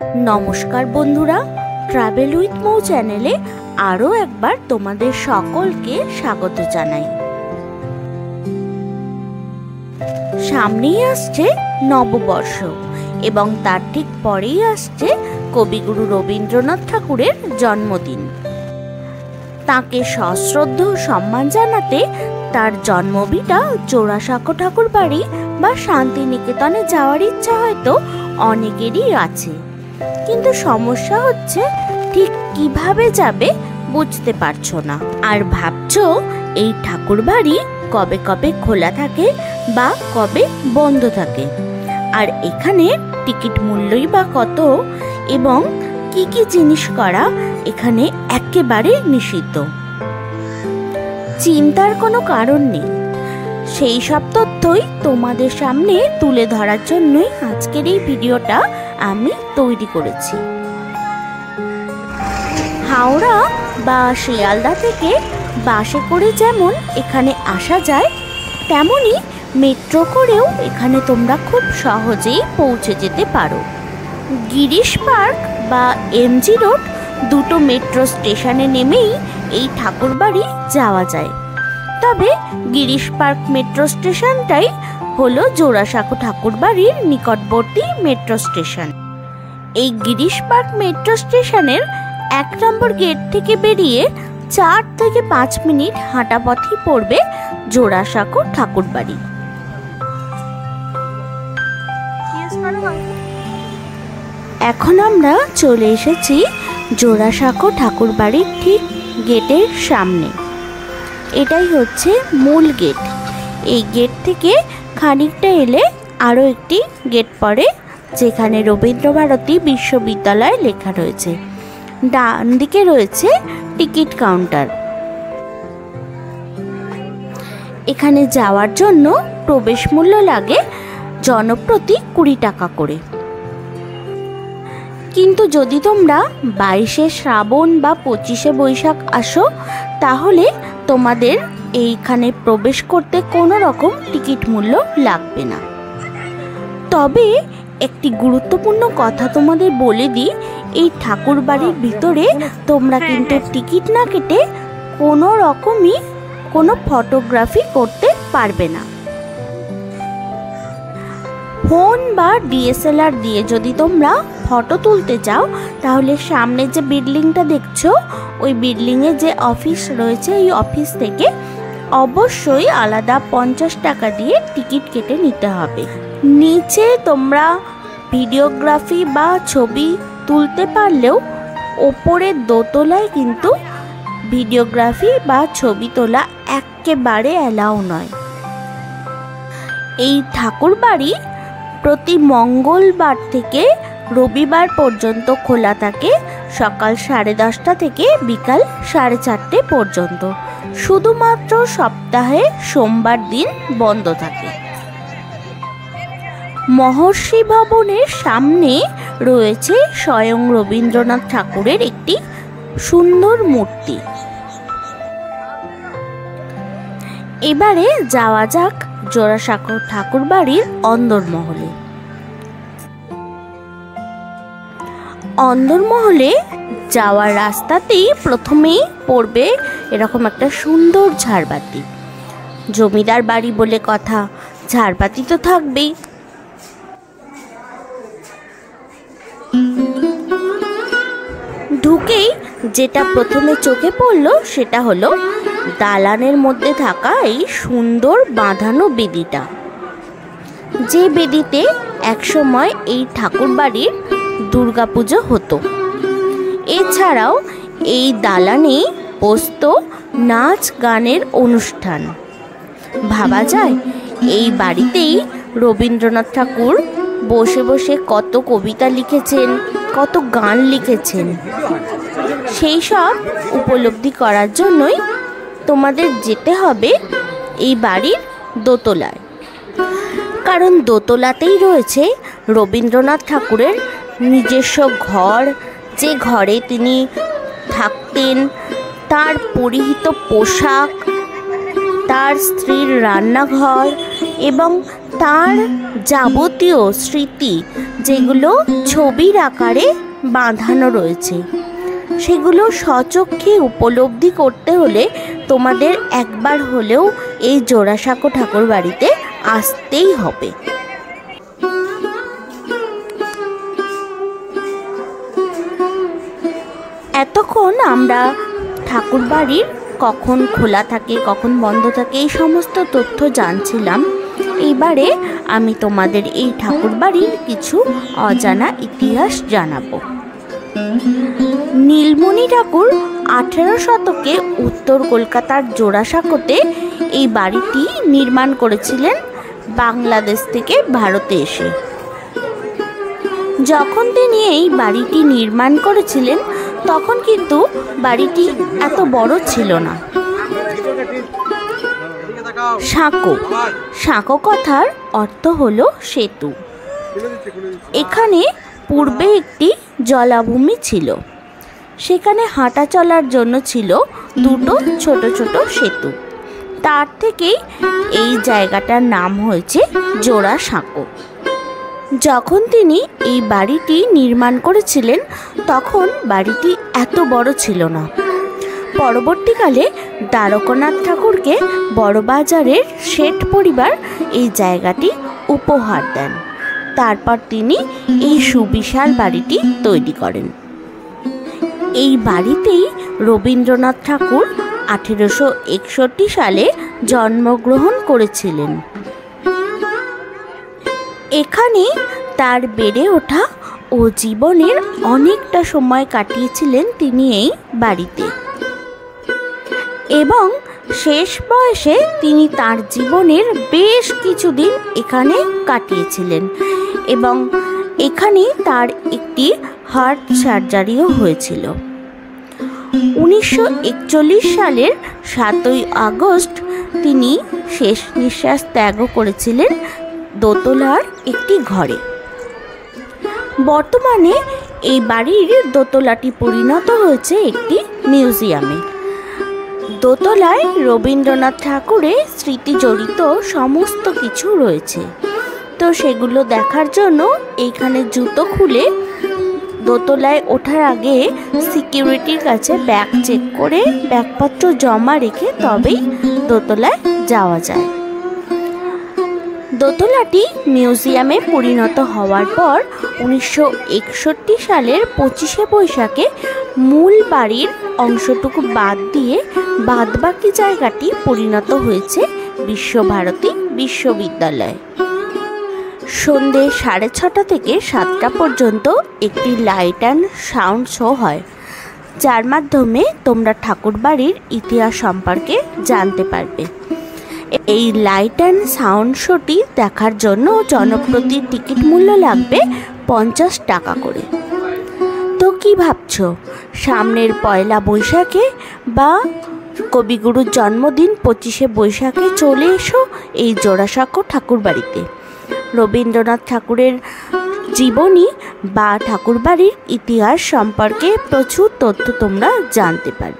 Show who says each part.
Speaker 1: নমস্কার বন্ধুরা, travel with মৌ চ্যানেলে আরও একবার তোমাদের সকলকে স্বাগত জানাই। সামনেই আসছে নববর্ষ এবং তার ঠিক পরেই আসছে কবিগুরু রবীন্দ্রনাথ ঠাকুরের জন্মদিন। তাকে সশ্রদ্ধ সম্মান জানাতে তার জন্মভিটা জোড়াসাঁকো ঠাকুর বাড়ি বা শান্তিনিকেতনে যাওয়ার ইচ্ছা হয়তো অনেকেরই আছে, কিন্তু সমস্যা হচ্ছে ঠিক কিভাবে যাবে বুঝতে পারছো না, আর ভাবছো এই ঠাকুর বাড়ি কবে কবে খোলা থাকে বা কবে বন্ধ থাকে, আর এখানে টিকিট মূল্যই বা কত এবং কি কি জিনিস করা এখানে একেবারে নিষিদ্ধ। চিন্তার কোনো কারণ নেই, সেই সব তথ্যই তোমাদের সামনে তুলে ধরার জন্যই আজকের এই ভিডিওটা আমি তৈরি করেছি। হাওড়া বা শিয়ালদা থেকে বাসে করে যেমন এখানে আসা যায়, তেমনি মেট্রো করেও এখানে তোমরা খুব সহজেই পৌঁছে যেতে পারো। গিরিশ পার্ক বা এমজি রোড দুটো মেট্রো স্টেশনে নেমেই এই ঠাকুরবাড়ি যাওয়া যায়। তবে গিরিশ পার্ক মেট্রো স্টেশনটাই হলো জোড়াসাঁকো ঠাকুরবাড়ির নিকটবর্তী মেট্রো স্টেশন। এই গিরিশ পার্ক মেট্রো স্টেশনের 1 নম্বর গেট থেকে বেরিয়ে 4 থেকে 5 মিনিট হাঁটা পথই পড়বে জোড়াসাঁকো ঠাকুরবাড়ি। এখন আমরা চলে এসেছি জোড়াসাঁকো ঠাকুরবাড়ির ঠিক গেটের সামনে। এটাই হচ্ছে মূল গেট। এই গেট থেকে খানিকটা এলে আরও একটি গেট পড়ে, যেখানে রবীন্দ্রভারতী বিশ্ববিদ্যালয় লেখা রয়েছে। ডান দিকে রয়েছে টিকিট কাউন্টার। এখানে যাওয়ার জন্য প্রবেশ মূল্য লাগে জনপ্রতি 20 টাকা করে। কিন্তু যদি তোমরা 22শে শ্রাবণ বা 25শে বৈশাখ আসো, তাহলে তোমাদের এইখানে প্রবেশ করতে কোনো রকম টিকিট মূল্য লাগবে না। তবে একটি গুরুত্বপূর্ণ কথা তোমাদের বলে দিই, এই ঠাকুর বাড়ির ভিতরে তোমরা কিন্তু টিকিট না কেটে কোনো রকমই কোনো ফটোগ্রাফি করতে পারবে না। ফোন বা ডিএসএলআর দিয়ে যদি তোমরা ফটো তুলতে চাও, তাহলে সামনে যে বিল্ডিংটা দেখছো, ওই বিল্ডিংয়ে যে অফিস রয়েছে, এই অফিস থেকে অবশ্যই আলাদা 50 টাকা দিয়ে টিকিট কেটে নিতে হবে। নিচে তোমরা ভিডিওগ্রাফি বা ছবি তুলতে পারলেও ওপরের দোতলায় কিন্তু ভিডিওগ্রাফি বা ছবি তোলা একেবারে অ্যালাউ নয়। এই ঠাকুর বাড়ি প্রতি মঙ্গলবার থেকে রবিবার পর্যন্ত খোলা থাকে, সকাল 10:30 থেকে বিকাল 4:30 পর্যন্ত। শুধুমাত্র সপ্তাহে সোমবার দিন বন্ধ থাকে। মহর্ষি ভবনের সামনে রয়েছে স্বয়ং রবীন্দ্রনাথ ঠাকুরের একটি সুন্দর মূর্তি। এবারে যাওয়া যাক জোড়াসাঁকো ঠাকুর বাড়ির অন্দরমহলে। অন্দরমহলে যাওয়ার রাস্তাতেই প্রথমেই পড়বে এরকম একটা সুন্দর ঝাড়বাতি। জমিদার বাড়ি বলে কথা, ঝাড়বাতি তো থাকবেই। ঢুকেই যেটা প্রথমে চোখে পড়লো সেটা হলো দালানের মধ্যে থাকা এই সুন্দর বাঁধানো বেদিটা, যে বেদিতে একসময় এই ঠাকুর বাড়ির দুর্গাপুজো হতো। এছাড়াও এই দালানে বসতো নাচ গানের অনুষ্ঠান। ভাবা যায় এই বাড়িতেই রবীন্দ্রনাথ ঠাকুর বসে বসে কত কবিতা লিখেছেন, কত গান লিখেছেন। সেই সব উপলব্ধি করার জন্যই তোমাদের যেতে হবে এই বাড়ির দোতলায়, কারণ দোতলাতেই রয়েছে রবীন্দ্রনাথ ঠাকুরের নিজস্ব ঘর, যে ঘরে তিনি থাকতেন, তার পরিহিত পোশাক, তার স্ত্রীর রান্নাঘর এবং তার যাবতীয় স্মৃতি যেগুলো ছবির আকারে বাঁধানো রয়েছে, সেগুলো স্বচক্ষে উপলব্ধি করতে হলে তোমাদের একবার হলেও এই জোড়াসাঁকো ঠাকুর বাড়িতে আসতেই হবে। এতক্ষণ আমরা ঠাকুর বাড়ির কখন খোলা থাকে কখন বন্ধ থাকে এই সমস্ত তথ্য জানছিলাম। এইবারে আমি তোমাদের এই ঠাকুর বাড়ির কিছু অজানা ইতিহাস জানাবো। নীলমণি ঠাকুর 18 শতকে উত্তর কলকাতার জোড়াসাঁকোতে এই বাড়িটি নির্মাণ করেছিলেন বাংলাদেশ থেকে ভারতে এসে। যখন তিনি এই বাড়িটি নির্মাণ করেছিলেন তখন কিন্তু বাড়িটি এত বড় ছিল না। সাঁকো, সাঁকো কথার অর্থ হলো সেতু। এখানে পূর্বে একটি জলাভূমি ছিল, সেখানে হাঁটা চলার জন্য ছিল দুটো ছোট ছোট সেতু। তার থেকেই এই জায়গাটার নাম হয়েছে জোড়াসাঁকো। যখন তিনি এই বাড়িটি নির্মাণ করেছিলেন তখন বাড়িটি এত বড় ছিল না। পরবর্তীকালে দ্বারকানাথ ঠাকুরকে বড়বাজারের শেঠ পরিবার এই জায়গাটি উপহার দেন। তারপর তিনি এই সুবিশাল বাড়িটি তৈরি করেন। এই বাড়িতেই রবীন্দ্রনাথ ঠাকুর 1861 সালে জন্মগ্রহণ করেছিলেন। এখানে তার বেড়ে ওঠা ও জীবনের অনেকটা সময় কাটিয়েছিলেন তিনি এই বাড়িতে, এবং শেষ বয়সে তিনি তার জীবনের বেশ কিছুদিন এখানে কাটিয়েছিলেন, এবং এখানে তার একটি হার্ট সার্জারিও হয়েছিল। 1941 সালের 7 আগস্ট তিনি শেষ নিঃশ্বাস ত্যাগ করেছিলেন দোতলার একটি ঘরে। বর্তমানে এই বাড়ির দোতলাটি পরিণত হয়েছে একটি মিউজিয়ামে। দোতলায় রবীন্দ্রনাথ ঠাকুরের স্মৃতি জড়িত সমস্ত কিছু রয়েছে। তো সেগুলো দেখার জন্য এইখানে জুতো খুলে দোতলায় ওঠার আগে সিকিউরিটির কাছে ব্যাগ চেক করে ব্যাগপত্র জমা রেখে তবেই দোতলায় যাওয়া যায়। দোতলাটি মিউজিয়ামে পরিণত হওয়ার পর 1961 সালের 25শে বৈশাখে মূল বাড়ির অংশটুকু বাদ দিয়ে বাদবাকি জায়গাটি পরিণত হয়েছে বিশ্বভারতী বিশ্ববিদ্যালয়। সন্ধ্যে 6:30 থেকে 7টা পর্যন্ত একটি লাইট অ্যান্ড সাউন্ড শো হয়, যার মাধ্যমে তোমরা ঠাকুরবাড়ির ইতিহাস সম্পর্কে জানতে পারবে। এই লাইট অ্যান্ড সাউন্ড শোটি দেখার জন্য জনপ্রতি টিকিট মূল্য লাগবে 50 টাকা করে। তো কি ভাবছো, সামনের 1 বৈশাখে বা কবিগুরুর জন্মদিন 25শে বৈশাখে চলে এসো এই জোড়াসাঁকো ঠাকুরবাড়িতে। রবীন্দ্রনাথ ঠাকুরের জীবনী বা ঠাকুরবাড়ির ইতিহাস সম্পর্কে প্রচুর তথ্য তোমরা জানতে পারবে।